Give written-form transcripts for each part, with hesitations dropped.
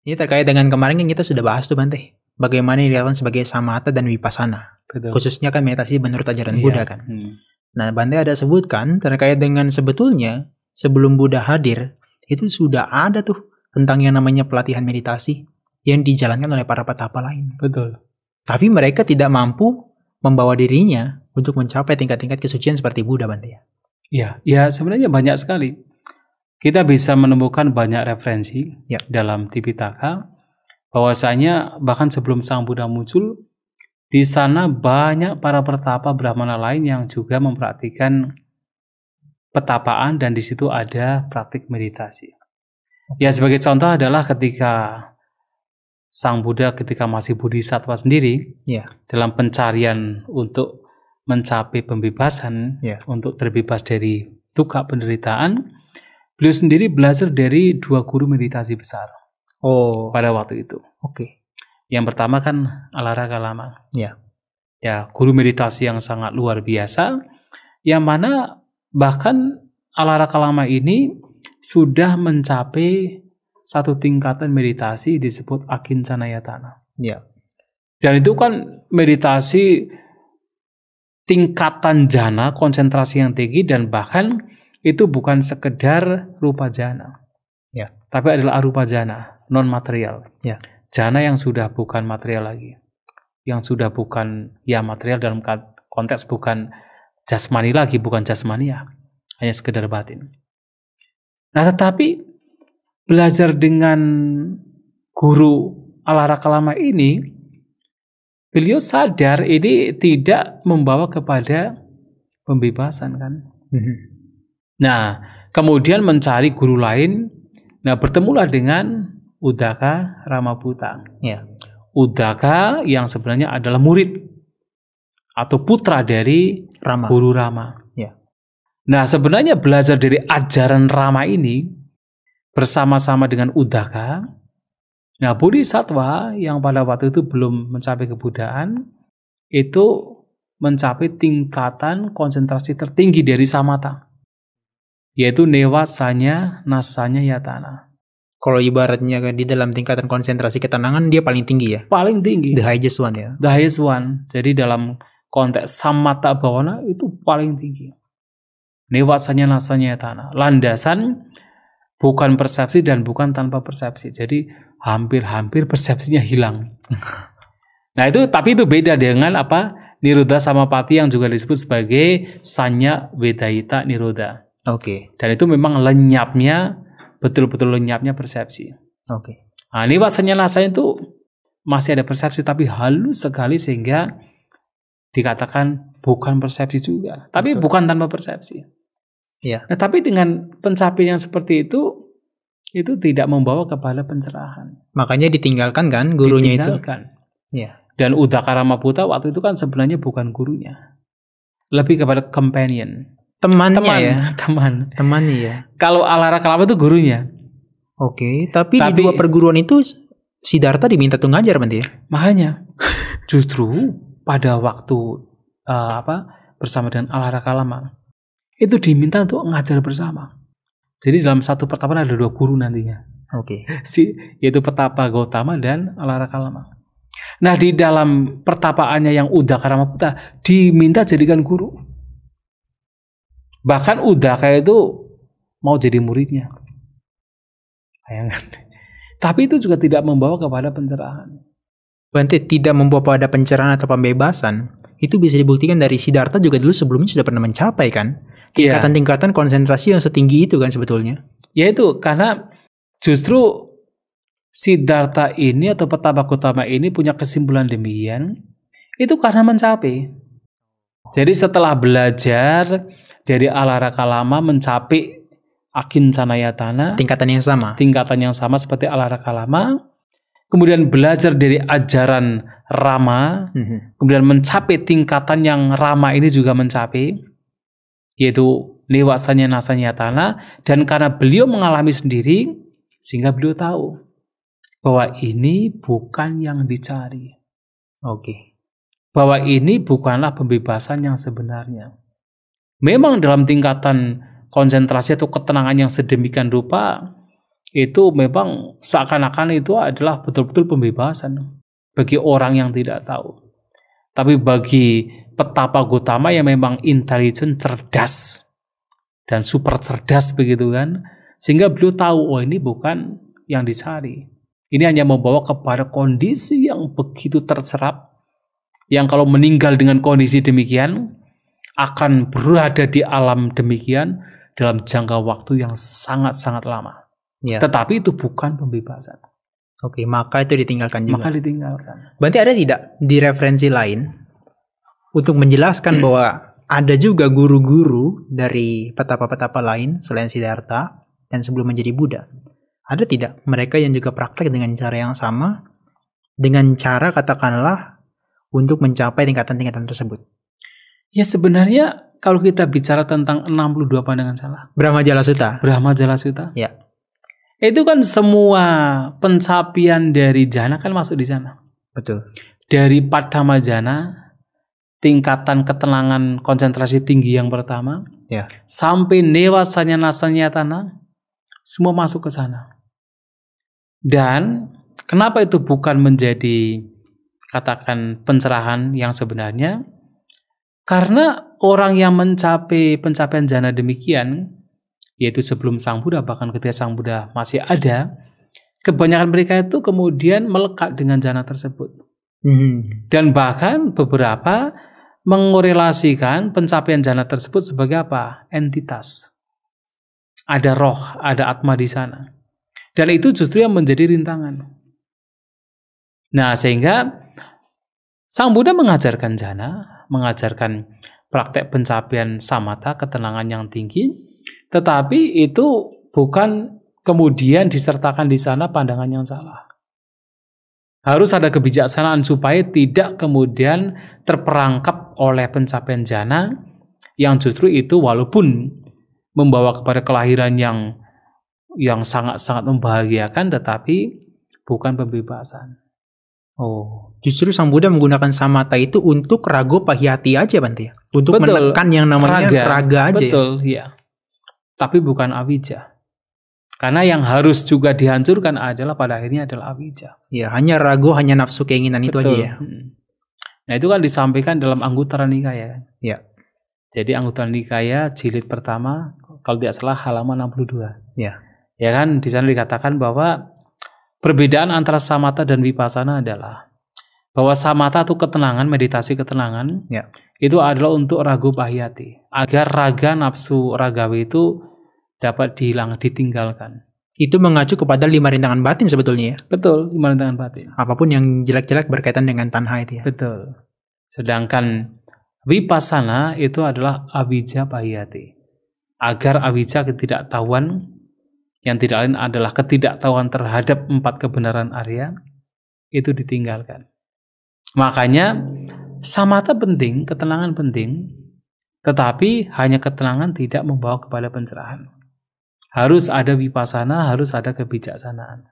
Ini terkait dengan kemarin yang kita sudah bahas tuh Bante. Bagaimana yang dikatakan sebagai samatha dan vipassana. Betul. Khususnya kan meditasi menurut ajaran Iya. Buddha kan. Nah, Bante ada sebutkan terkait dengan sebetulnya sebelum Buddha hadir, itu sudah ada tuh tentang yang namanya pelatihan meditasi yang dijalankan oleh para petapa lain. Betul. Tapi mereka tidak mampu membawa dirinya untuk mencapai tingkat-tingkat kesucian seperti Buddha, Bante ya. Iya, ya sebenarnya banyak sekali. Kita bisa menemukan banyak referensi Ya. dalam Tipitaka bahwasanya bahkan sebelum Sang Buddha muncul, di sana banyak para pertapa Brahmana lain yang juga mempraktikkan petapaan dan di situ ada praktik meditasi. Ya sebagai contoh adalah ketika Sang Buddha ketika masih bodhisattva sendiri, Ya. dalam pencarian untuk mencapai pembebasan, Ya. untuk terbebas dari duka penderitaan, beliau sendiri belajar dari 2 guru meditasi besar Oh, pada waktu itu. oke. Yang pertama kan Alara Kalama. Ya. Ya, guru meditasi yang sangat luar biasa, yang mana bahkan Alara Kalama ini sudah mencapai satu tingkatan meditasi disebut Akincanayatana. Ya. Dan itu kan meditasi tingkatan jana, konsentrasi yang tinggi, dan bahkan itu bukan sekedar rupa jana. Ya. Tapi adalah arupa jana, non material. Ya. Jana yang sudah bukan material lagi. Yang sudah bukan ya material dalam konteks bukan jasmani lagi, bukan jasmania. Hanya sekedar batin. Nah, tetapi belajar dengan guru Alara Kalama ini, beliau sadar ini tidak membawa kepada pembebasan kan. Nah, kemudian mencari guru lain. Nah, bertemulah dengan Uddaka Ramaputta. Ya. Uddaka yang sebenarnya adalah murid atau putra dari Rama. guru Rama. Ya. Nah, sebenarnya belajar dari ajaran Rama ini bersama-sama dengan Uddaka. Nah, bodhisattva yang pada waktu itu belum mencapai kebuddhaan itu mencapai tingkatan konsentrasi tertinggi dari samatha, yaitu newasanya nasanya yatana. Kalau ibaratnya di dalam tingkatan konsentrasi ketenangan dia paling tinggi ya. Paling tinggi. The highest one ya. The highest one. Jadi dalam konteks samatha bhavana itu paling tinggi. Newasanya nasanya yatana. Landasan bukan persepsi dan bukan tanpa persepsi. Jadi hampir-hampir persepsinya hilang. Nah itu, tapi itu beda dengan apa? Nirodha Samapati yang juga disebut sebagai Sanya Vedayita Nirodha. Oke. Dan itu memang lenyapnya, betul-betul lenyapnya persepsi. Oke. Nah ini wasanya nasanya itu masih ada persepsi tapi halus sekali sehingga dikatakan bukan persepsi juga. Tapi bukan tanpa persepsi. Iya. Nah, tapi dengan pencapaian yang seperti itu tidak membawa kepada pencerahan. Makanya ditinggalkan kan gurunya Ditinggalkan. itu. Iya. Dan Uddaka Ramaputta waktu itu kan sebenarnya bukan gurunya. Lebih kepada companion. Temannya ya. Temannya ya. Kalau Alara Kalama itu gurunya. Oke, tapi di 2 perguruan itu Siddhartha diminta tuh ngajar Bante ya. Makanya justru pada waktu bersama dengan Alara Kalama itu diminta untuk ngajar bersama. Jadi dalam satu pertapaan ada 2 guru nantinya. Oke. Yaitu Petapa Gautama dan Alara Kalama. Nah, di dalam pertapaannya yang Uddaka Ramaputta diminta jadikan guru. Bahkan Uddaka itu mau jadi muridnya. Bayangkan. Tapi itu juga tidak membawa kepada pencerahan. Bante, tidak membawa pada pencerahan atau pembebasan, itu bisa dibuktikan dari Siddhartha juga dulu sebelumnya sudah pernah mencapai kan? Tingkatan-tingkatan konsentrasi yang setinggi itu kan sebetulnya. Yaitu karena justru Siddhartha ini atau Petapa Gautama ini punya kesimpulan demikian, itu karena mencapai. Jadi setelah belajar dari Alara Kalama mencapai Akincanayatana, tingkatan yang sama seperti Alara Kalama, kemudian belajar dari ajaran Rama, kemudian mencapai tingkatan yang Rama ini juga mencapai, yaitu newasanya nasanya yatana, dan karena beliau mengalami sendiri, sehingga beliau tahu bahwa ini bukan yang dicari. Oke. Bahwa ini bukanlah pembebasan yang sebenarnya. Memang dalam tingkatan konsentrasi atau ketenangan yang sedemikian rupa, itu memang seakan-akan itu adalah betul-betul pembebasan bagi orang yang tidak tahu. Tapi bagi Petapa Gotama yang memang intelijen, cerdas, dan super cerdas begitu kan, sehingga beliau tahu, oh ini bukan yang dicari. Ini hanya membawa kepada kondisi yang begitu terserap, yang kalau meninggal dengan kondisi demikian, akan berada di alam demikian dalam jangka waktu yang sangat-sangat lama. Ya. Tetapi itu bukan pembebasan. Oke, maka itu ditinggalkan juga. Maka ditinggalkan. Berarti ada tidak di referensi lain untuk menjelaskan bahwa ada juga guru-guru dari petapa-petapa lain selain Siddhartha dan sebelum menjadi Buddha? Ada tidak mereka yang juga praktek dengan cara yang sama, dengan cara katakanlah untuk mencapai tingkatan-tingkatan tersebut? Ya sebenarnya kalau kita bicara tentang 62 pandangan salah, Brahma Jala Sutta. Brahma Jala Sutta, Ya. itu kan semua pencapaian dari jana kan masuk di sana. Betul. Dari Padama Jana, tingkatan ketenangan konsentrasi tinggi yang pertama, Ya. sampai Newasanya Nasanyatana, semua masuk ke sana. Dan kenapa itu bukan menjadi katakan pencerahan yang sebenarnya? Karena orang yang mencapai pencapaian jana demikian, yaitu sebelum Sang Buddha, bahkan ketika Sang Buddha masih ada, kebanyakan mereka itu kemudian melekat dengan jana tersebut. Dan bahkan beberapa mengorelasikan pencapaian jana tersebut sebagai apa? Entitas. Ada roh, ada atma di sana. Dan itu justru yang menjadi rintangan. Nah, sehingga Sang Buddha mengajarkan jana, mengajarkan praktek pencapaian samatha, ketenangan yang tinggi, tetapi itu bukan kemudian disertakan di sana pandangan yang salah. Harus ada kebijaksanaan supaya tidak kemudian terperangkap oleh pencapaian jana yang justru itu walaupun membawa kepada kelahiran yang sangat-sangat membahagiakan, tetapi bukan pembebasan. Oh, justru Sang Buddha menggunakan samatha itu untuk rago pahiyati aja, Bante. Untuk Betul. menekan yang namanya raga aja. Betul, ya. Tapi bukan avijja. Karena yang harus juga dihancurkan adalah pada akhirnya adalah avijja. Ya, hanya rago, hanya nafsu keinginan itu aja ya. Nah, itu kan disampaikan dalam Anguttara Nikaya. Ya. Jadi Anguttara Nikaya jilid pertama, kalau tidak salah halaman 62. Ya. Ya kan, di sana dikatakan bahwa perbedaan antara samatha dan vipassana adalah bahwa samatha itu ketenangan, meditasi ketenangan, Ya. itu adalah untuk rago pahiyati, agar raga nafsu ragawi itu dapat dihilang, ditinggalkan. Itu mengacu kepada 5 rintangan batin sebetulnya ya. Betul, 5 rintangan batin. Apapun yang jelek-jelek berkaitan dengan tanha itu ya. Betul. Sedangkan vipassana itu adalah avijja pahiyati, agar avijja, ketidaktahuan, yang tidak lain adalah ketidaktahuan terhadap 4 kebenaran Arya, itu ditinggalkan. Makanya samatha penting, ketenangan penting, tetapi hanya ketenangan tidak membawa kepada pencerahan. Harus ada vipassana, harus ada kebijaksanaan.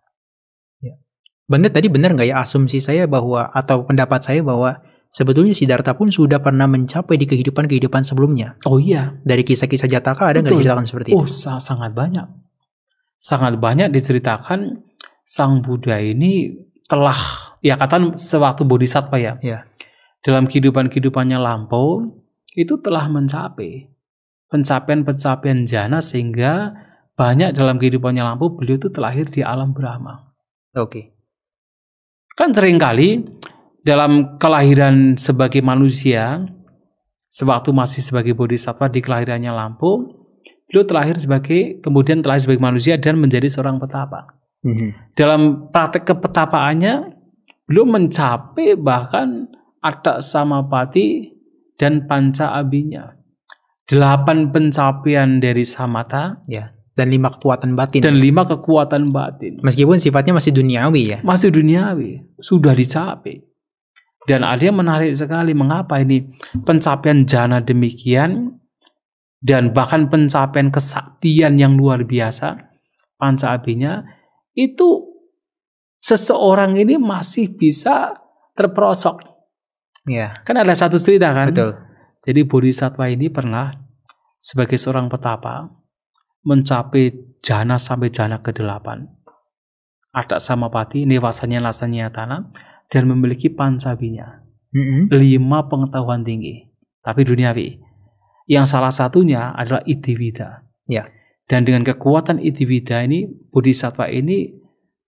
Ya. Bante tadi benar nggak ya asumsi saya bahwa, atau pendapat saya bahwa sebetulnya Siddhartha pun sudah pernah mencapai di kehidupan-kehidupan sebelumnya? Oh iya. Dari kisah-kisah Jataka ada nggak diceritakan seperti itu? Oh, sangat banyak. Sangat banyak diceritakan Sang Buddha ini telah, ya katakan sewaktu bodhisattva ya. Ya. Dalam kehidupan-kehidupannya lampau, itu telah mencapai pencapaian-pencapaian jana, sehingga banyak dalam kehidupannya lampau beliau itu terlahir di alam Brahma. Oke. Kan seringkali dalam kelahiran sebagai manusia, sewaktu masih sebagai bodhisattva di kelahirannya lampau, beliau kemudian terlahir sebagai manusia dan menjadi seorang petapa. Dalam praktek kepetapaannya, beliau mencapai bahkan Atta Samapati dan Panca Abinya. 8 pencapaian dari samatha. Ya. Dan 5 kekuatan batin. Dan 5 kekuatan batin. Meskipun sifatnya masih duniawi ya. Masih duniawi. Sudah dicapai. Dan ada yang menarik sekali. Mengapa ini pencapaian jana demikian, dan bahkan pencapaian kesaktian yang luar biasa, Panca Abinya, itu seseorang ini masih bisa terperosok. Ya. Kan ada satu cerita kan? Betul. Jadi bodhisattva ini pernah sebagai seorang petapa mencapai jana sampai jana ke-8. ada samapati, newasanya lasanya tanam, dan memiliki pancabinya. 5 pengetahuan tinggi, tapi duniawi. Yang salah satunya adalah Iddhivida. Ya. Dan dengan kekuatan Iddhivida ini, bodhisattva ini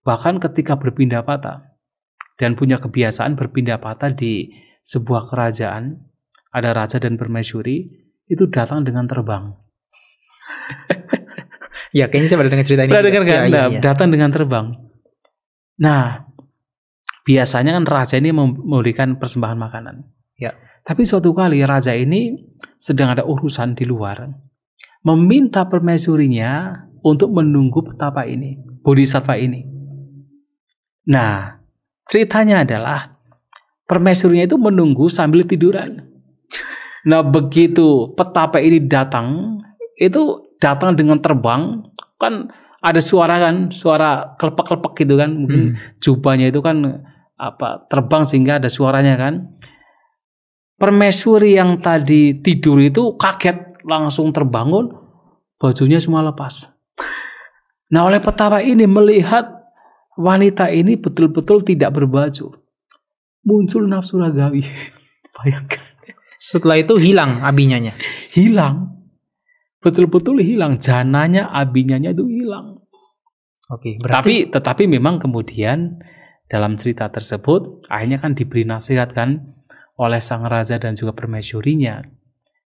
bahkan ketika berpindah patah dan punya kebiasaan berpindah patah di sebuah kerajaan, ada raja dan permaisuri, itu datang dengan terbang. Ya, kayaknya saya pernah dengar cerita ini. Pernah dengar kan? Ya. Datang dengan terbang. Nah, biasanya kan raja ini memberikan persembahan makanan. Ya. Tapi suatu kali raja ini sedang ada urusan di luar, meminta permaisurinya untuk menunggu petapa ini, bodhisattva ini. Nah, ceritanya adalah permaisurinya itu menunggu sambil tiduran. Nah, begitu petapa ini datang, itu datang dengan terbang, kan ada suara kan, suara kelepek-kelepek gitu kan, mungkin jubahnya itu kan terbang sehingga ada suaranya kan. Permaisuri yang tadi tidur itu kaget, langsung terbangun, bajunya semua lepas. Nah, oleh petapa ini melihat wanita ini betul-betul tidak berbaju, muncul nafsu ragawi. Bayangkan. Setelah itu hilang abinyanya. Hilang. Betul-betul hilang. Jananya, abinyanya itu hilang. Oke, berarti... Tetapi memang kemudian dalam cerita tersebut akhirnya kan diberi nasihat kan oleh sang raja dan juga permaisurinya,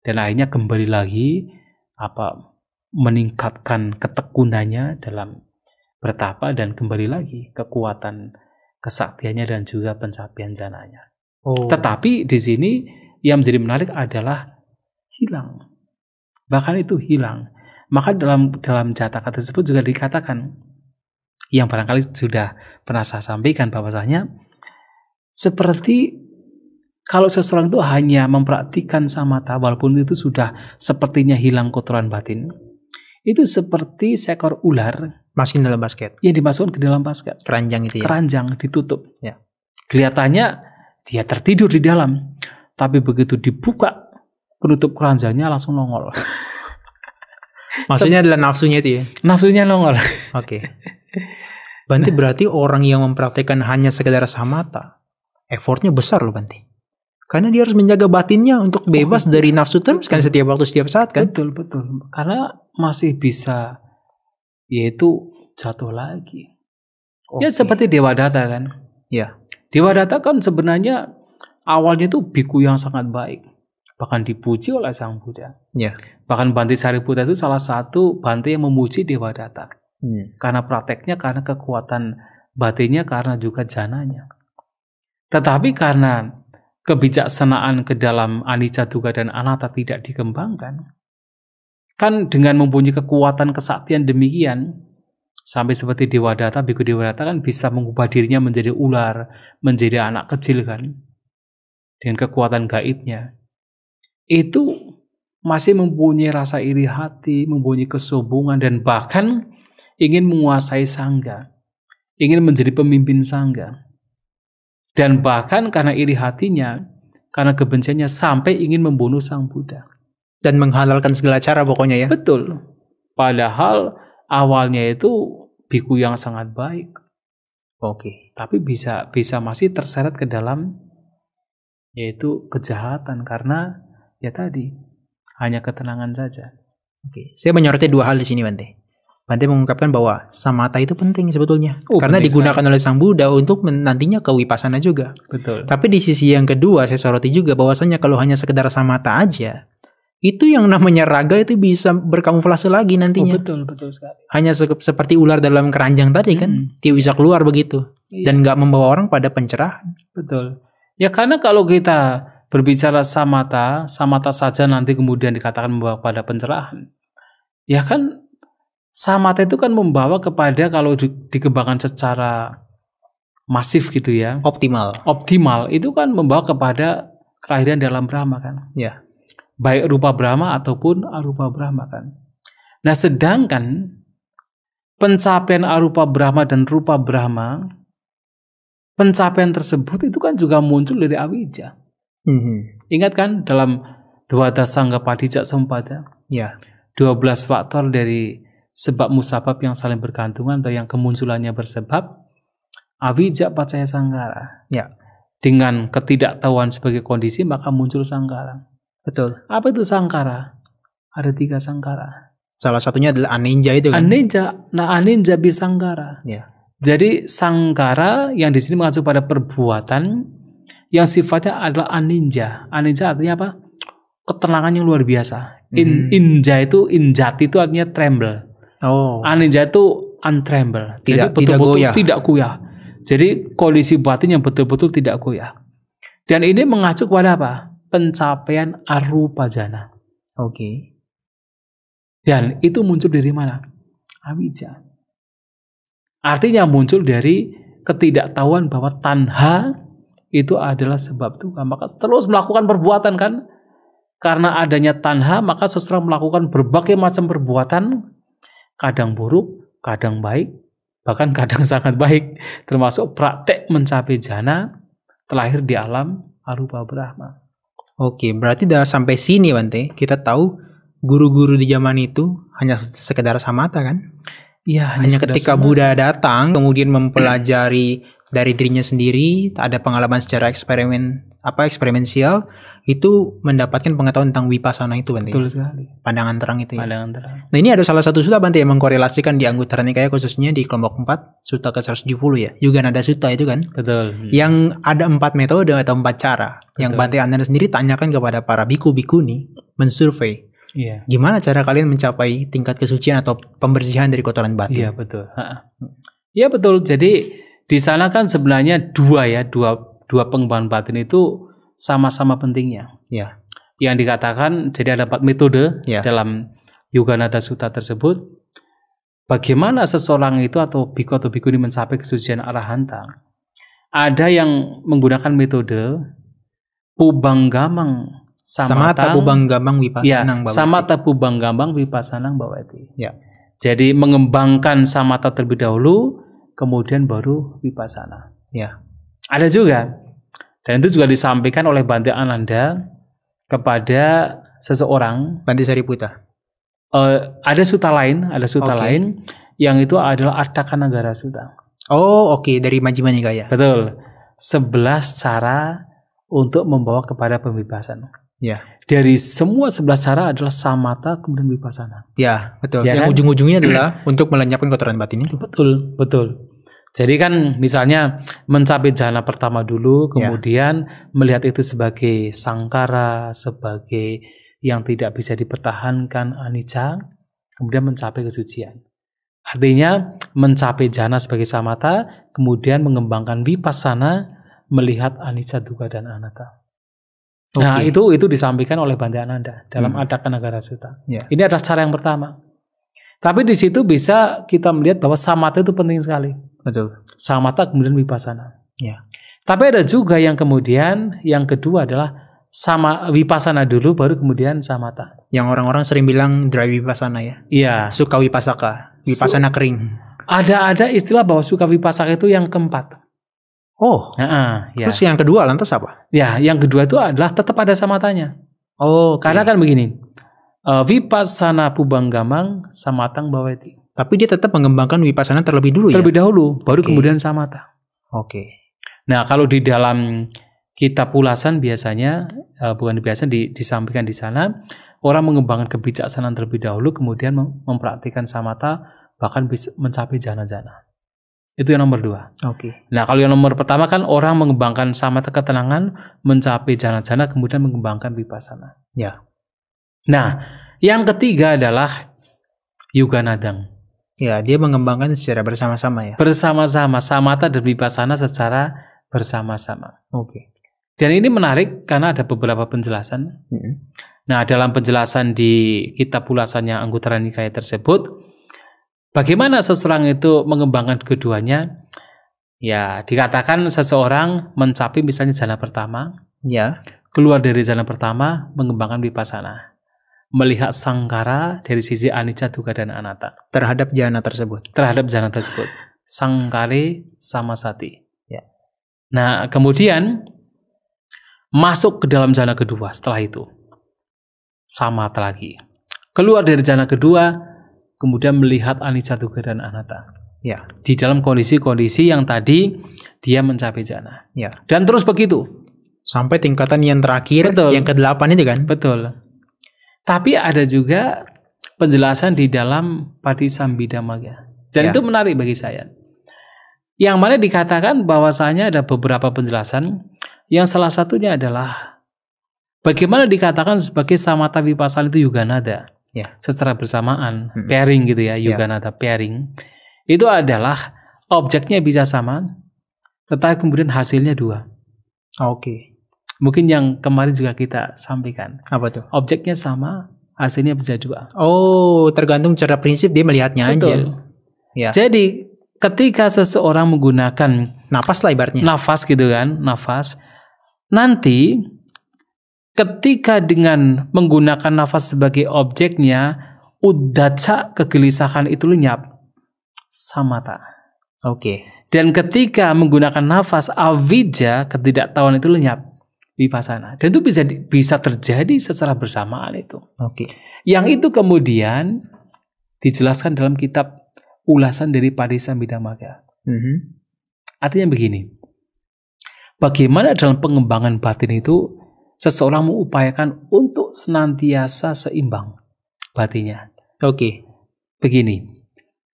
dan akhirnya kembali lagi meningkatkan ketekunannya dalam bertapa dan kembali lagi kekuatan kesaktiannya dan juga pencapaian jananya. Tetapi di sini yang menjadi menarik adalah hilang. Bahkan itu hilang. Maka dalam jataka tersebut juga dikatakan, yang barangkali sudah pernah saya sampaikan, bahwasanya seperti kalau seseorang itu hanya mempraktikkan samatha, walaupun itu sudah sepertinya hilang kotoran batin, itu seperti seekor ular masukin dalam basket, yang dimasukkan ke dalam basket, keranjang itu ya, keranjang ditutup. Ya. Kelihatannya dia tertidur di dalam, tapi begitu dibuka penutup keranjangnya langsung nongol. Maksudnya adalah nafsunya itu ya? Nafsunya nongol. Oke. Berarti orang yang mempraktikkan hanya sekedar samatha, effortnya besar loh Bante. Karena dia harus menjaga batinnya untuk bebas dari nafsu terus kan setiap waktu, setiap saat kan? Betul. Karena masih bisa yaitu jatuh lagi. Ya seperti Devadatta kan? Ya. Devadatta kan sebenarnya awalnya itu biku yang sangat baik. Bahkan dipuji oleh Sang Buddha. Ya. Bahkan Bante Sariputta itu salah satu Bante yang memuji Devadatta. Karena prakteknya, karena kekuatan batinnya, karena juga jananya. Tetapi karena kebijaksanaan ke dalam anicca, dukkha, dan anatta tidak dikembangkan, kan dengan mempunyai kekuatan kesaktian demikian, sampai seperti Devadatta, biku Devadatta kan bisa mengubah dirinya menjadi ular, menjadi anak kecil kan, dengan kekuatan gaibnya. Itu masih mempunyai rasa iri hati, mempunyai kesombongan, dan bahkan ingin menguasai sangga, ingin menjadi pemimpin sangga. Dan bahkan karena iri hatinya, karena kebenciannya, sampai ingin membunuh Sang Buddha. Dan menghalalkan segala cara pokoknya ya? Betul. Padahal awalnya itu biku yang sangat baik. Oke. Tapi bisa masih terseret ke dalam yaitu kejahatan, karena ya tadi hanya ketenangan saja. Oke. Saya menyoroti dua hal di sini Bante. Bante mengungkapkan bahwa samatha itu penting sebetulnya. Karena penting digunakan sekali oleh Sang Buddha untuk nantinya ke vipassana juga. Betul. Tapi di sisi yang kedua saya soroti juga bahwasanya kalau hanya sekedar samatha aja, itu yang namanya raga itu bisa berkamuflase lagi nantinya. Betul sekali. Hanya seperti ular dalam keranjang tadi kan, dia bisa keluar begitu. Iya. Dan nggak membawa orang pada pencerahan. Betul. Ya karena kalau kita berbicara samatha saja nanti kemudian dikatakan membawa pada pencerahan. Ya kan samatha itu kan membawa kepada, kalau dikembangkan secara masif gitu ya, optimal itu kan membawa kepada kelahiran dalam Brahma kan. Ya. Baik rupa Brahma ataupun arupa Brahma kan. Nah, sedangkan pencapaian arupa Brahma dan rupa Brahma, pencapaian tersebut itu kan juga muncul dari awija. Ingat kan dalam Dwada Sangga Padijak Sampada? Ya. 12 faktor dari sebab musabab yang saling bergantungan atau yang kemunculannya bersebab, Avijja pacaya sankhara. Ya, Dengan ketidaktahuan sebagai kondisi maka muncul sankhara. betul. Apa itu sankhara? Ada 3 sankhara. Salah satunya adalah aninja itu kan. Aninja bisankhara. Ya. Jadi sankhara yang di sini mengacu pada perbuatan yang sifatnya adalah aninja. Aninja artinya apa? Ketenangan yang luar biasa. Injati itu artinya tremble. Oh. Aninja itu untremble. Jadi betul-betul tidak goyah. Jadi kondisi batin yang betul-betul tidak goyah. Dan ini mengacu kepada apa? Pencapaian arupa jana. Oke. Dan itu muncul dari mana? Avijja. Artinya muncul dari ketidaktahuan bahwa tanha itu adalah sebab duka. Maka terus melakukan perbuatan kan? Karena adanya tanha, maka seseorang melakukan berbagai macam perbuatan, kadang buruk, kadang baik, bahkan kadang sangat baik, termasuk praktek mencapai jana, terlahir di alam arupa Brahma. Oke, berarti udah sampai sini Bante, kita tahu guru-guru di zaman itu hanya sekedar samatha kan? Iya, hanya ketika Buddha datang, kemudian mempelajari dari dirinya sendiri, ada pengalaman secara eksperimensial, itu mendapatkan pengetahuan tentang vipassana itu Bante. Betul sekali. Pandangan terang itu ya. Pandangan terang. Nah ini ada salah satu sutta Bante yang mengkorelasikan di Anguttara Nikaya khususnya di kelompok 4, sutta ke-170 ya. Yuganada Sutta itu kan. Betul. Yang ada 4 metode atau 4 cara. Betul. Yang Bante Ananda sendiri tanyakan kepada para biku-bikuni, mensurvei. Iya. Gimana cara kalian mencapai tingkat kesucian atau pembersihan dari kotoran batin? Iya betul. Iya betul. Jadi di sana kan sebenarnya dua pengembangan batin itu sama-sama pentingnya. Ya. Yang dikatakan jadi ada 4 metode dalam Yuganada Sutta tersebut. Bagaimana seseorang itu atau biku atau bikuni mencapai kesucian arahanta? Ada yang menggunakan metode Pubanggamang Samatha Pubanggamang Vipassanang Bhavati. Samatha Pubanggamang Vipassanang Bhavati. Ya. Jadi mengembangkan samatha terlebih dahulu, kemudian baru vipassana. Ya. Ada juga, dan itu juga disampaikan oleh Bante Ananda kepada seseorang. Bante Sariputta. Ada sutta lain, lain yang itu adalah Artakanagara Sutta. Oh, oke. Dari Majjhima Nikaya. Betul. 11 cara untuk membawa kepada pembebasan. Ya. Dari semua 11 cara adalah samatha kemudian vipassana. Ya, betul. Ya, yang kan? ujung-ujungnya adalah untuk melenyapkan kotoran batin itu. Betul, betul. Jadi kan misalnya mencapai jhana pertama dulu, kemudian melihat itu sebagai sangkara, sebagai yang tidak bisa dipertahankan, anicca, kemudian mencapai kesucian. Artinya mencapai jhana sebagai samatha, kemudian mengembangkan vipassana, melihat anicca, dukkha, dan anatta. Nah itu disampaikan oleh Bante Ananda dalam Artakanagara Sutta. Ini adalah cara yang pertama. Tapi di situ bisa kita melihat bahwa samatha itu penting sekali. Betul. Samatha kemudian vipassana. Ya. Tapi ada juga yang kemudian yang kedua adalah vipassana dulu baru kemudian samatha. Yang orang-orang sering bilang dry vipassana ya. Iya. Sukha vipassaka, vipassana kering. Ada istilah bahwa sukha vipassaka itu yang keempat. Oh. Ya. Terus yang kedua lantas apa? Ya, yang kedua itu adalah tetap ada samathanya. Oh, karena kan begini. Vipassana Pubanggamang Samathang Bhavati. Tapi dia tetap mengembangkan vipassana terlebih dulu ya? Terlebih dahulu, baru kemudian samatha. Oke. Nah, kalau di dalam kitab ulasan biasanya, disampaikan di sana, orang mengembangkan kebijaksanaan terlebih dahulu, kemudian mempraktikkan samatha, bahkan bisa mencapai jhana-jhana. Itu yang nomor 2. Oke. Nah, kalau yang nomor pertama kan orang mengembangkan samatha ketenangan, mencapai jhana-jhana, kemudian mengembangkan vipassana. Ya. Nah, yang ketiga adalah Yuganadang. Ya, dia mengembangkan secara bersama-sama ya. Bersama-sama, samatha dan vipassana secara bersama-sama. Oke. Dan ini menarik karena ada beberapa penjelasan. Nah, dalam penjelasan di kitab ulasannya Anguttara Nikaya tersebut, bagaimana seseorang itu mengembangkan keduanya? Ya, dikatakan seseorang mencapai misalnya jhana pertama. Ya. Keluar dari jhana pertama, mengembangkan vipassana. Melihat sangkara dari sisi anicca, dukkha, dan anatta. Terhadap jhana tersebut. Sangkare samasati. Ya. Nah, kemudian masuk ke dalam jhana kedua setelah itu. Samatha lagi. Keluar dari jhana kedua, kemudian melihat anicca, dukkha, dan anatta. Ya. Di dalam kondisi-kondisi yang tadi dia mencapai jannah. Ya. Dan terus begitu. Sampai tingkatan yang terakhir, Betul. yang ke-8 itu kan? Betul. Tapi ada juga penjelasan di dalam Patisambhidamagga. Dan itu menarik bagi saya. Yang mana dikatakan bahwasanya ada beberapa penjelasan, yang salah satunya adalah bagaimana dikatakan sebagai samatha vipassana itu yuganada. Secara bersamaan, pairing gitu ya, yuganada pairing. Itu adalah objeknya bisa sama, tetapi kemudian hasilnya dua. Oke. Mungkin yang kemarin juga kita sampaikan. Apa tuh? Objeknya sama, hasilnya bisa dua. Oh, tergantung cara prinsip dia melihatnya. Betul. Aja. Ya. Jadi ketika seseorang menggunakan nafas lah ibaratnya. Nafas gitu kan, nafas. Nanti ketika dengan menggunakan nafas sebagai objeknya, uddaca kegelisahan itu lenyap. Samatha. Oke. Dan ketika menggunakan nafas avijja, ketidaktahuan itu lenyap. Vipassana. Dan itu bisa terjadi secara bersamaan itu. Oke. Yang itu kemudian dijelaskan dalam kitab ulasan dari Patisambhidamagga. Artinya begini. Bagaimana dalam pengembangan batin itu seseorang mengupayakan untuk senantiasa seimbang batinnya. Oke. Begini.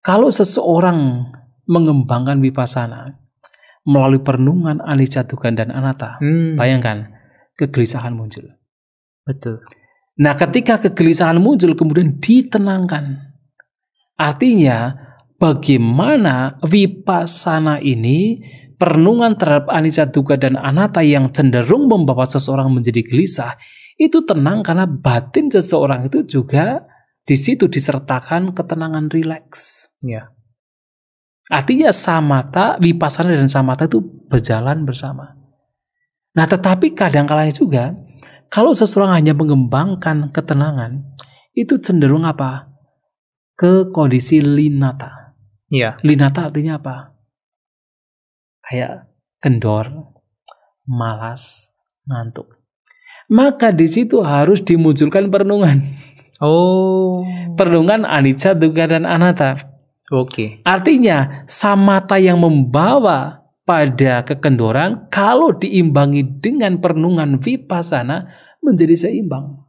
Kalau seseorang mengembangkan vipassana melalui perenungan anicca dukkha dan anatta, bayangkan kegelisahan muncul. Betul. Nah, ketika kegelisahan muncul kemudian ditenangkan. Artinya bagaimana vipassana ini, perenungan terhadap anicca dukkha dan anatta yang cenderung membawa seseorang menjadi gelisah, itu tenang karena batin seseorang itu juga di situ disertakan ketenangan rileks. Ya. Artinya samatha, vipassana dan samatha itu berjalan bersama. Nah, tetapi kadang-kadang juga kalau seseorang hanya mengembangkan ketenangan, itu cenderung apa? Ke kondisi linata. Ya. Linata artinya apa? Kayak kendor, malas, ngantuk. Maka di situ harus dimunculkan perenungan. Oh. Perenungan anicca, dukkha dan anatta. Oke. Artinya samatha yang membawa pada kekendoran kalau diimbangi dengan perenungan vipassana menjadi seimbang.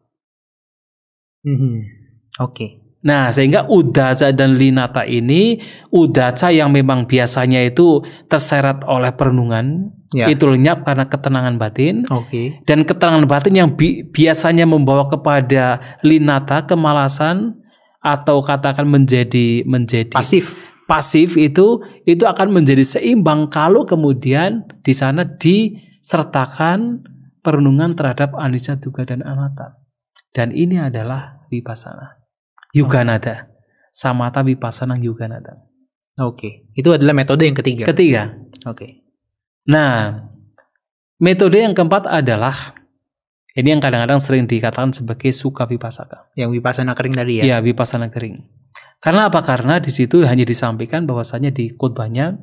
Oke. Nah, sehingga uddaca dan linata ini, uddaca yang memang biasanya itu terseret oleh perenungan, itu lenyap karena ketenangan batin. Oke. Dan ketenangan batin yang biasanya membawa kepada linata, kemalasan, atau katakan menjadi pasif itu akan menjadi seimbang kalau kemudian di sana disertakan perenungan terhadap anicca, dukkha dan anatta. Dan ini adalah vipassana. Yuganada. Samatha vipassana yuganada. Oke. Itu adalah metode yang ketiga. Oke. Nah, metode yang keempat adalah ini yang kadang-kadang sering dikatakan sebagai sukha vipassaka. Yang vipassana kering tadi ya? Iya, vipassana kering. Karena apa? Karena di situ hanya disampaikan bahwasanya di khotbahnya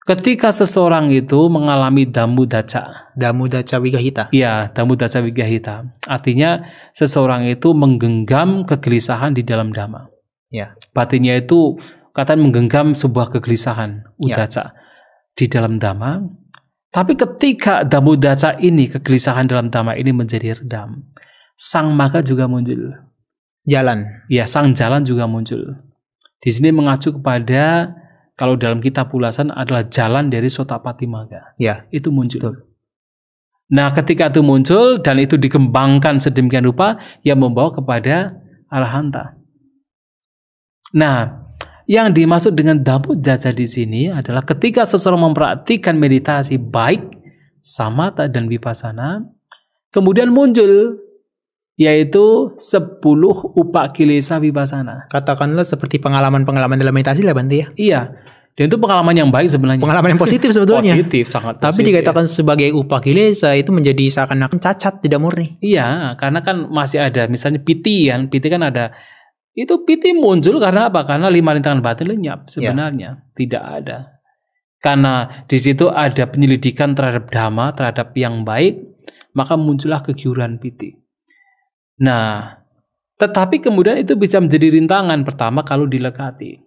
ketika seseorang itu mengalami damudaca. Damudaca wigahita. Iya, damudaca wigahita. Artinya seseorang itu menggenggam kegelisahan di dalam dhamma. Ya. Batinnya itu katanya menggenggam sebuah kegelisahan, udaca, di dalam dhamma. Tapi ketika damudaca ini, kegelisahan dalam dhamma ini menjadi redam, sang magga juga muncul. Jalan. Ya, sang jalan juga muncul. Di sini mengacu kepada, kalau dalam kitab ulasan adalah jalan dari Sotapati Magga. Ya. Itu muncul. Betul. Nah, ketika itu muncul dan itu dikembangkan sedemikian rupa, yang membawa kepada arahanta. Nah, yang dimaksud dengan damudaca di sini adalah ketika seseorang mempraktikkan meditasi baik, samatha dan vipassana, kemudian muncul yaitu 10 upakilesa vipassana. Katakanlah seperti pengalaman-pengalaman dalam meditasi lah Bante ya. Iya. Dan itu pengalaman yang baik sebenarnya. Pengalaman yang positif sebetulnya. Positif, sangat positif. Tapi dikatakan sebagai upakilesa itu menjadi seakan-akan cacat, tidak murni. Iya, karena kan masih ada misalnya piti kan. Piti kan ada. Itu piti muncul karena apa? Karena 5 rintangan batin lenyap sebenarnya. Tidak ada. Karena di situ ada penyelidikan terhadap dhamma, terhadap yang baik, maka muncullah kegiuran piti. Nah, tetapi kemudian itu bisa menjadi rintangan pertama kalau dilekati.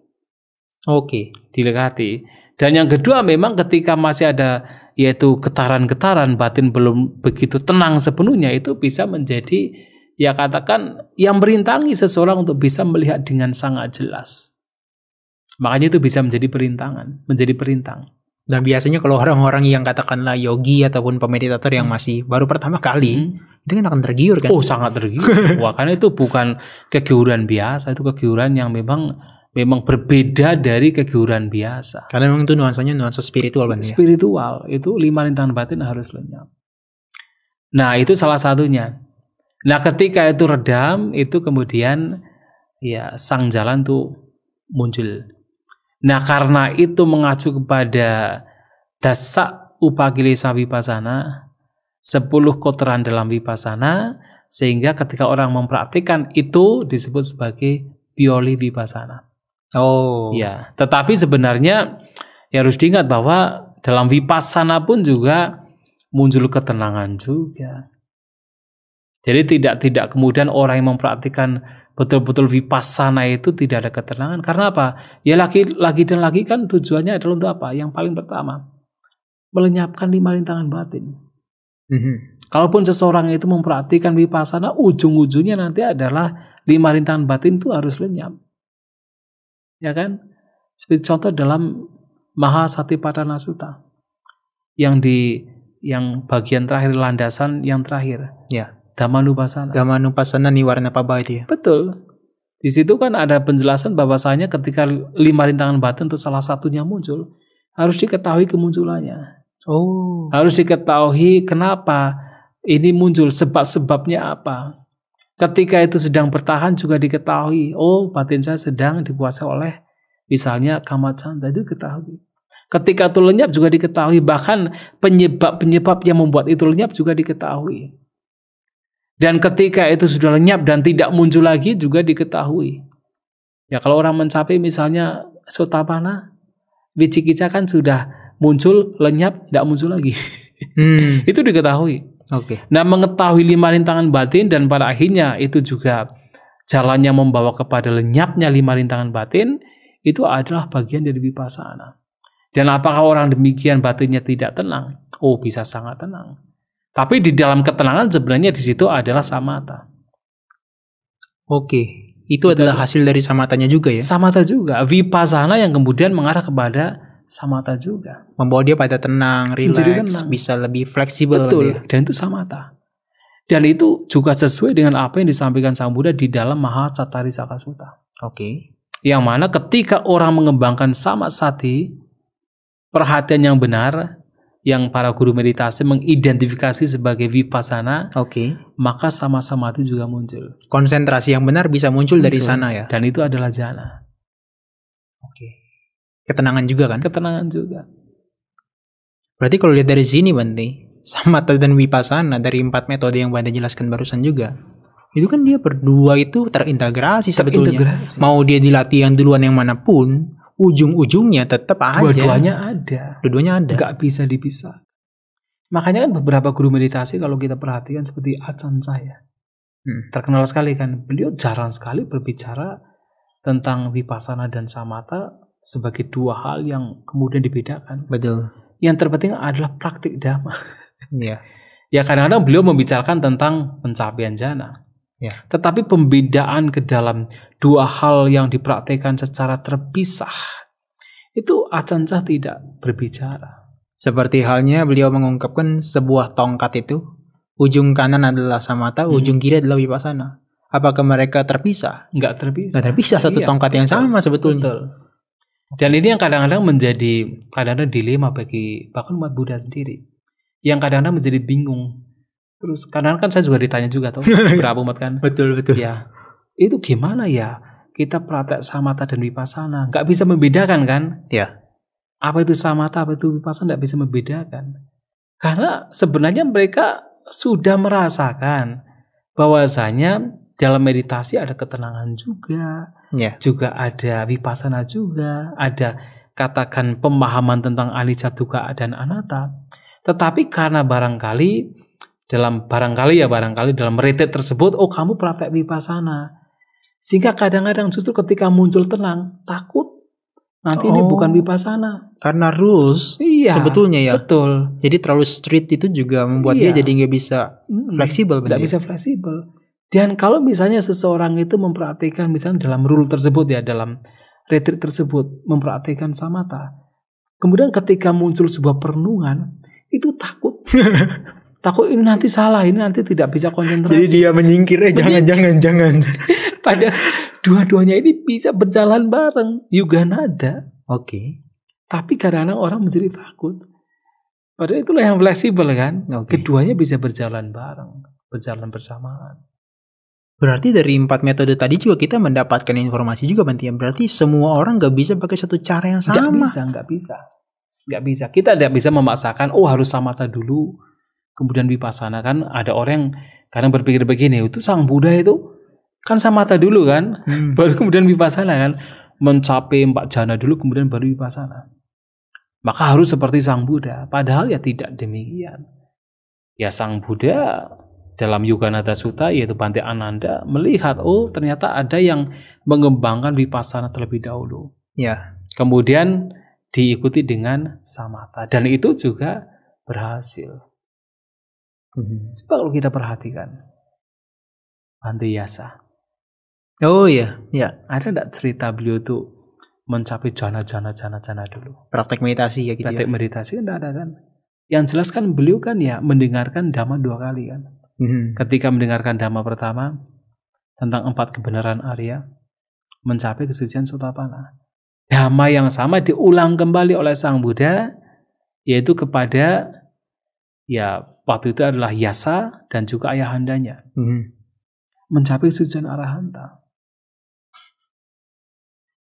Oke. Dilekati. Dan yang kedua memang ketika masih ada yaitu getaran-getaran batin belum begitu tenang sepenuhnya, itu bisa menjadi ya katakan yang merintangi seseorang untuk bisa melihat dengan sangat jelas. Makanya itu bisa menjadi perintang. Dan biasanya kalau orang-orang yang katakanlah yogi ataupun pemeditator yang masih baru pertama kali, itu kan akan tergiur kan? Oh, sangat tergiur. Wah, karena itu bukan kegiuran biasa, itu kegiuran yang memang berbeda dari kegiuran biasa. Karena memang itu nuansa spiritual kan ya? Spiritual, itu 5 rintangan batin harus lenyap. Nah, itu salah satunya. Nah, ketika itu redam, itu kemudian ya sang jalan tuh muncul. Nah, karena itu mengacu kepada dasa upakilesa vipassana, 10 kotoran dalam vipassana, sehingga ketika orang mempraktikkan itu disebut sebagai bioli vipassana. Oh. Ya, tetapi sebenarnya ya harus diingat bahwa dalam vipassana pun juga muncul ketenangan juga. Jadi tidak kemudian orang yang mempraktikkan betul-betul vipassana itu tidak ada ketenangan. Karena apa? Ya lagi kan tujuannya adalah untuk apa? Yang paling pertama, melenyapkan 5 rintangan batin. Kalaupun seseorang itu mempraktikkan vipassana, ujung-ujungnya nanti adalah 5 rintangan batin itu harus lenyap. Ya kan? Seperti contoh dalam Mahasatipatthana Sutta. Yang bagian terakhir, landasan yang terakhir. Ya. Dhammanupassana niwarna pabha itu ya. Betul. Di situ kan ada penjelasan bahwasanya ketika 5 rintangan batin itu salah satunya muncul, harus diketahui kemunculannya. Oh. Harus diketahui kenapa ini muncul, sebab-sebabnya apa. Ketika itu sedang bertahan juga diketahui, oh batin saya sedang dikuasai oleh misalnya kamacanda, itu diketahui. Ketika itu lenyap juga diketahui, bahkan penyebab-penyebab yang membuat itu lenyap juga diketahui. Dan ketika itu sudah lenyap dan tidak muncul lagi juga diketahui. Ya kalau orang mencapai misalnya sotapanna, wicikicca kan sudah muncul, lenyap, tidak muncul lagi. Itu diketahui. Oke. Nah, mengetahui 5 rintangan batin dan pada akhirnya itu juga jalannya membawa kepada lenyapnya 5 rintangan batin, itu adalah bagian dari vipassana. Dan apakah orang demikian batinnya tidak tenang? Oh, bisa sangat tenang. Tapi di dalam ketenangan sebenarnya di situ adalah samatha. Oke, itu adalah hasil dari samatanya juga ya? Samatha juga, vipassana yang kemudian mengarah kepada samatha juga. Membawa dia pada tenang, rileks, bisa lebih fleksibel. Betul, kan, dan itu samatha. Dan itu juga sesuai dengan apa yang disampaikan Sang Buddha di dalam Mahacattarissaka Sutta. Oke. Yang mana ketika orang mengembangkan samasati, perhatian yang benar, yang para guru meditasi mengidentifikasi sebagai vipassana, maka samadhi juga muncul. Konsentrasi yang benar bisa muncul dari sana ya. Dan itu adalah jhana. Oke. Ketenangan juga kan? Ketenangan juga. Berarti kalau lihat dari sini Bante, samatha dan vipassana dari 4 metode yang Bante jelaskan barusan juga, itu kan dia berdua itu terintegrasi sebetulnya. Mau dia dilatih yang duluan yang manapun, ujung-ujungnya tetap aja. Dua-duanya ada. Gak bisa dipisah. Makanya kan beberapa guru meditasi kalau kita perhatikan seperti Ajahn Chah, terkenal sekali kan. Beliau jarang sekali berbicara tentang vipassana dan samatha sebagai 2 hal yang kemudian dibedakan. Betul. Yang terpenting adalah praktik dhamma. Iya. Ya kadang-kadang beliau membicarakan tentang pencapaian jhana. Ya. Tetapi pembedaan ke dalam 2 hal yang dipraktikkan secara terpisah, itu Ajahn Chah tidak berbicara. Seperti halnya beliau mengungkapkan sebuah tongkat itu, ujung kanan adalah samatha, ujung kiri adalah vipassana. Apakah mereka terpisah? Enggak terpisah. Enggak terpisah, satu tongkat yang sama sebetulnya. Betul. Dan ini yang kadang-kadang menjadi dilema bagi bahkan umat Buddha sendiri. Yang kadang-kadang menjadi bingung. Terus kadang-kadang kan saya juga ditanya juga tuh beberapa umat kan. Betul. Ya, itu gimana ya? Kita praktek samatha dan vipassana, nggak bisa membedakan kan? Ya. Apa itu samatha, apa itu vipassana, nggak bisa membedakan. Karena sebenarnya mereka sudah merasakan bahwasanya dalam meditasi ada ketenangan juga, juga ada vipassana juga, ada katakan pemahaman tentang anicca, dukkha dan anatta. Tetapi karena barangkali dalam retret tersebut, oh kamu praktek vipassana, sehingga kadang-kadang justru ketika muncul tenang, takut Nanti ini bukan vipassana. Karena rules Iya, sebetulnya ya. betul. Jadi terlalu strict itu juga membuat dia jadi nggak bisa fleksibel. Nggak bisa fleksibel. Dan kalau misalnya seseorang itu memperhatikan, misalnya dalam rule tersebut ya, dalam retreat tersebut, memperhatikan samatha. Kemudian ketika muncul sebuah perenungan, itu takut. Takut ini nanti salah, ini nanti tidak bisa konsentrasi. Jadi dia menyingkir, jangan. Pada dua-duanya ini bisa berjalan bareng. Yoga nada. Oke. Tapi kadang-kadang orang menjadi takut. Padahal itulah yang fleksibel kan. Keduanya bisa berjalan bareng. Berjalan bersamaan. Berarti dari 4 metode tadi juga kita mendapatkan informasi juga Bante. Berarti semua orang nggak bisa pakai satu cara yang sama. Nggak bisa. Kita tidak bisa memaksakan, harus samatha dulu. Kemudian vipassana kan. Ada orang yang kadang berpikir begini, itu Sang Buddha itu kan samatha dulu kan, baru kemudian vipassana kan, mencapai 4 jhana dulu kemudian baru vipassana. Maka harus seperti Sang Buddha. Padahal ya tidak demikian. Ya Sang Buddha dalam Yoganada Sutta yaitu Bante Ananda melihat ternyata ada yang mengembangkan vipassana terlebih dahulu. Ya. Kemudian diikuti dengan samatha dan itu juga berhasil. Coba kalau kita perhatikan Bante Yasa. Oh iya, ya. Ada enggak cerita beliau tuh mencapai jhana dulu? Praktek meditasi ya gitu. Praktek meditasi enggak ada kan? Yang jelas kan beliau kan ya mendengarkan dhamma 2 kali kan. Ketika mendengarkan dhamma pertama tentang 4 kebenaran Arya, mencapai kesucian Sotapanna. Dhamma yang sama diulang kembali oleh Sang Buddha, yaitu kepada ya waktu itu adalah Yasa dan juga ayahandanya. Mencapai kesucian Arahanta.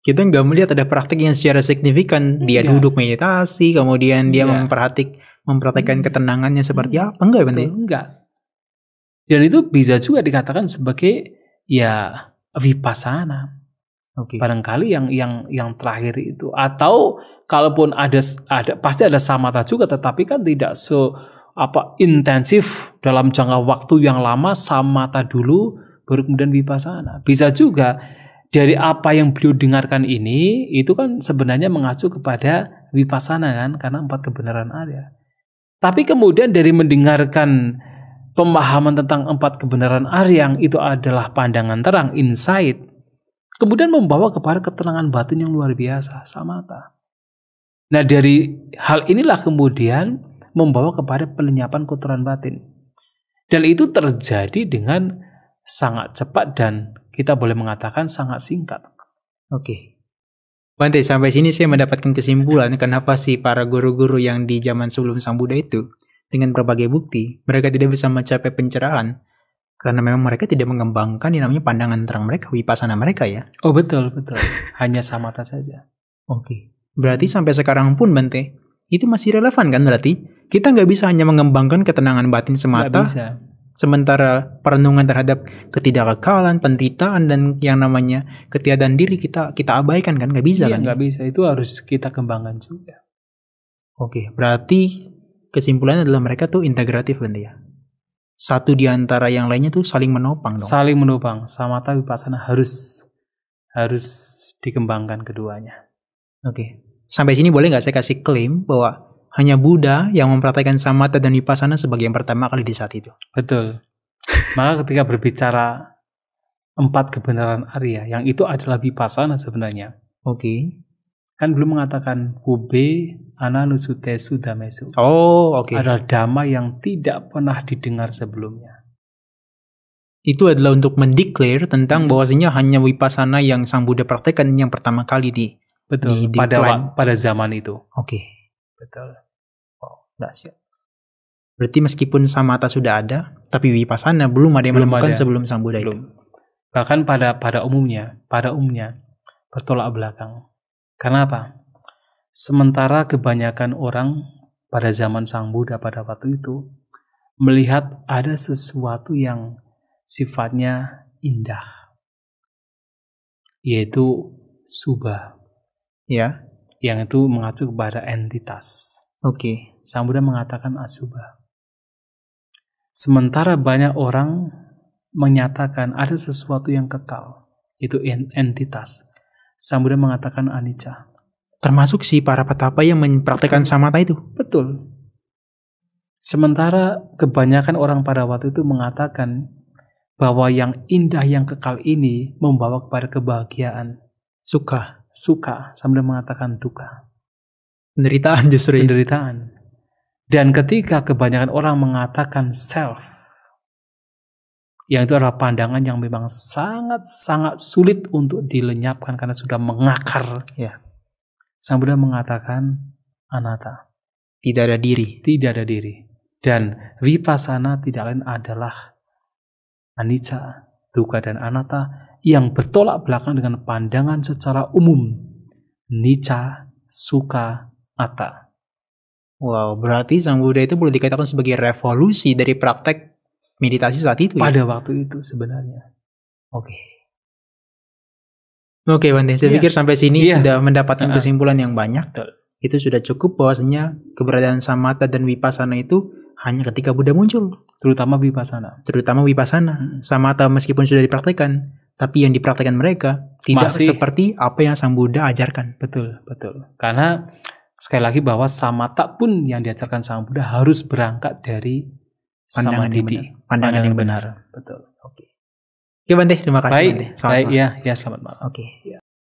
Kita nggak melihat ada praktik yang secara signifikan. Dia duduk meditasi, kemudian dia memperhatikan ketenangannya seperti apa. Enggak, Bante? Enggak. Dan itu bisa juga dikatakan sebagai ya vipassana. Barangkali yang terakhir itu. Atau kalaupun ada pasti ada samatha juga, tetapi kan tidak intensif dalam jangka waktu yang lama. Samatha dulu baru kemudian vipassana. Bisa juga dari apa yang beliau dengarkan ini itu kan sebenarnya mengacu kepada vipassana kan, karena 4 kebenaran Arya. Tapi kemudian dari mendengarkan pemahaman tentang 4 kebenaran Arya yang itu adalah pandangan terang, insight, kemudian membawa kepada ketenangan batin yang luar biasa, samatha. Nah dari hal inilah kemudian membawa kepada pelenyapan kotoran batin. Dan itu terjadi dengan sangat cepat dan kita boleh mengatakan sangat singkat. Bante, sampai sini saya mendapatkan kesimpulan kenapa sih para guru-guru yang di zaman sebelum Sang Buddha itu dengan berbagai bukti mereka tidak bisa mencapai pencerahan karena memang mereka tidak mengembangkan yang namanya pandangan terang mereka, vipassana mereka ya. Oh betul. Hanya samatha saja. Berarti sampai sekarang pun Bante itu masih relevan kan berarti? Kita nggak bisa hanya mengembangkan ketenangan batin semata. Nggak bisa. Sementara perenungan terhadap ketidakkekalan, penderitaan dan yang namanya ketiadaan diri kita abaikan kan? Nggak bisa kan? Nggak bisa. Itu harus kita kembangkan juga. Berarti kesimpulannya adalah mereka tuh integratif Bante ya. Satu di antara yang lainnya tuh saling menopang dong. Saling menopang. Samatha vipassana harus dikembangkan keduanya. Sampai sini boleh nggak saya kasih klaim bahwa hanya Buddha yang mempraktikkan samatha dan vipassana sebagai yang pertama kali di saat itu? Betul. Maka ketika berbicara 4 kebenaran Arya, yang itu adalah vipassana sebenarnya. Kan belum mengatakan Ube Ananusutesu Dhamesu. Adalah dhamma yang tidak pernah didengar sebelumnya. Itu adalah untuk mendeklar tentang bahwasanya hanya vipassana yang Sang Buddha praktekkan yang pertama kali pada zaman itu. Betul. Dahsyat. Berarti meskipun samatha sudah ada, tapi vipassana belum ada yang menemukan sebelum Sang Buddha itu. Bahkan pada umumnya bertolak belakang. Karena apa? Sementara kebanyakan orang pada zaman Sang Buddha pada waktu itu melihat ada sesuatu yang sifatnya indah, yaitu subha. Yang itu mengacu kepada entitas. Sang Buddha mengatakan asubha. Sementara banyak orang menyatakan ada sesuatu yang kekal, itu entitas. Sang Buddha mengatakan anicca. Termasuk si para petapa yang mempraktekkan samatha itu. Betul. Sementara kebanyakan orang pada waktu itu mengatakan bahwa yang indah yang kekal ini membawa kepada kebahagiaan. Suka. Sambil mengatakan duka. Penderitaan justru. Penderitaan. Dan ketika kebanyakan orang mengatakan self, yang itu adalah pandangan yang memang sangat-sangat sulit untuk dilenyapkan karena sudah mengakar. Ya. Sang Buddha mengatakan anatta. Tidak ada diri. Dan vipassana tidak lain adalah anicca, dukkha, dan anatta yang bertolak belakang dengan pandangan secara umum. Nicca, sukha, atta. Wow, berarti Sang Buddha itu boleh dikatakan sebagai revolusi dari praktek meditasi saat itu ya? Pada waktu itu sebenarnya. Oke, Bante, saya pikir sampai sini sudah mendapatkan kesimpulan yang banyak. Betul. Itu sudah cukup bahwasanya keberadaan samatha dan vipassana itu hanya ketika Buddha muncul. Terutama vipassana. Samatha meskipun sudah dipraktekkan, tapi yang dipraktekkan mereka tidak seperti apa yang Sang Buddha ajarkan. Betul. Karena sekali lagi bahwa samatha pun yang diajarkan Sang Buddha harus berangkat dari pandangan yang benar. Betul. Oke, Bante, terima kasih. Baik, ya, selamat malam. Oke.